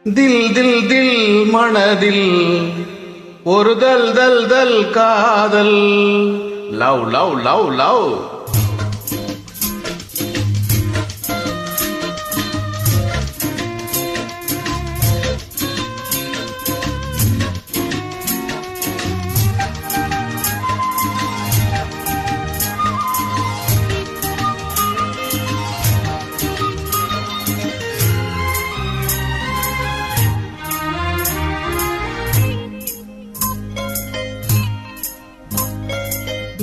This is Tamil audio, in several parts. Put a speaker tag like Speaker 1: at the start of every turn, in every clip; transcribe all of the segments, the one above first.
Speaker 1: தில் தில் தில் மனதில் ஒரு தல் தல் தல் காதல். Love love love love.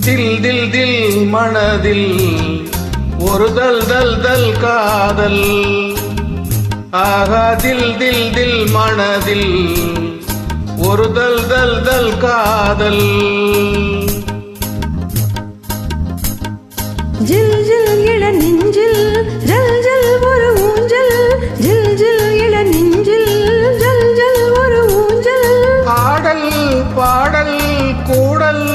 Speaker 1: தில் தில் தில் மனதில் ஒரு தல் தல் தல் காதல். ஆகா தில் தில் தில் மனதில் ஒரு தல் தல் தல் காதல்.
Speaker 2: ஜில் ஜில் இள நெஞ்சில் ஜல் ஜல் ஒரு ஊஞ்சல். ஜில் ஜில் இள நெஞ்சில் ஜல் ஜல் ஒரு ஊஞ்சல்.
Speaker 1: ஆடல் பாடல் கூடல்.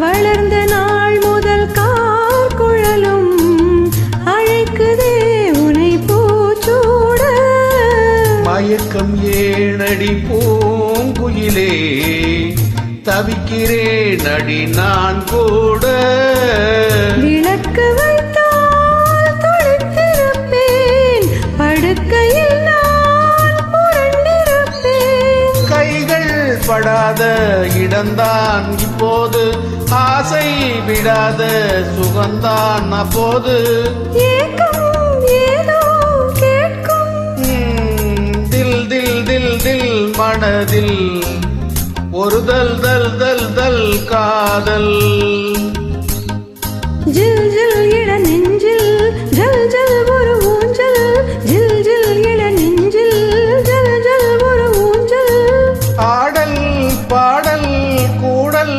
Speaker 2: வளர்ந்த நாள் முதல் கார்குழலும் அழைக்குதே உனை பூச்சூட.
Speaker 1: மயக்கம் ஏனடி பூங்குயிலே தவிக்கிறேன் அடி நான் கூட.
Speaker 2: விளக்கு வைத்தால் தொடுத்திருப்பேன், படுக்கையில் நான் புரண்டிருப்பேன்.
Speaker 1: கைகள் படாத இடம்தான் இப்போது, ஆசை விடாத சுகந்தான் அப்போது.
Speaker 2: ஏக்கம் ஏதோ கேட்கும்.
Speaker 1: தில் தில் தில் தில் மனதில் ஒரு தல் தல் தல் தல் காதல்.
Speaker 2: ஜில் ஜில் இள நெஞ்சில் ஜல் ஜல் ஒரு ஊஞ்சல். ஜில் ஜில் இள நெஞ்சில் ஜல் ஜல் ஒரு ஊஞ்சல்.
Speaker 1: ஆடல் பாடல் கூடல்.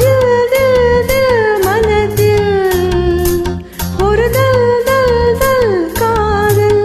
Speaker 2: ஜில் தில் தில் மனதில் ஒரு தல் தல் தல் காதல்.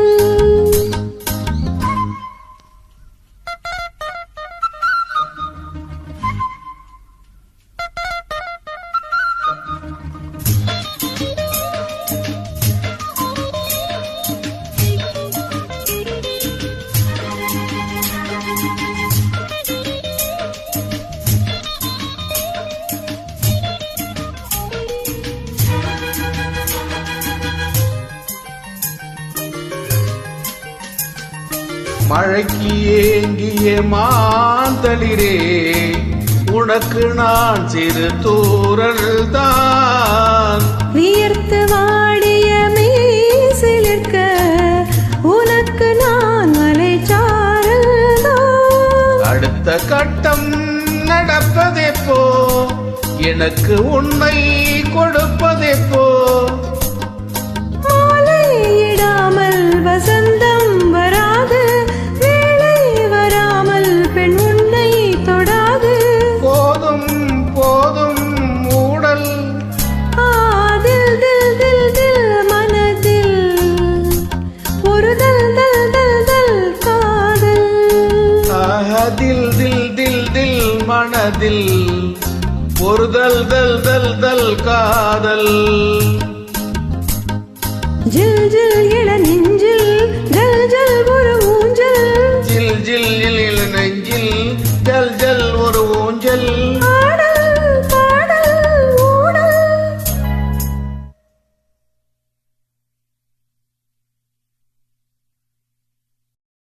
Speaker 1: மழைக்கு ஏங்கிய மாந்தளிரே, உனக்கு நான் சிறு தூரல் தான்.
Speaker 2: வியர்த்து வாடிய மீசிலிருக்க உனக்கு நான் மலைச்சாரல் தான்.
Speaker 1: அடுத்த கட்டம் நடப்பதெப்போ, எனக்கு உன்னை கொடுப்பதெப்போ.
Speaker 2: மாலையிடாமல் வசந்தம் வராது, வேளை வராமல் பெண் உன்னை தொடாது.
Speaker 1: போதும் போதும் மூடல்.
Speaker 2: தில் தில் தில் தில் மனதில் ஒரு தல் தல் தல் தல் காதல்.
Speaker 1: தில் தில் தில் தில் மனதில் ஒரு தல் தல் தல் தல் காதல்.
Speaker 2: ஜில் ஜில் இள நெஞ்சில் ஜல் ஜல் ஒரு ஊஞ்சல்.
Speaker 1: ஜில் ஜில் இள நெஞ்சில் ஜல் ஜல்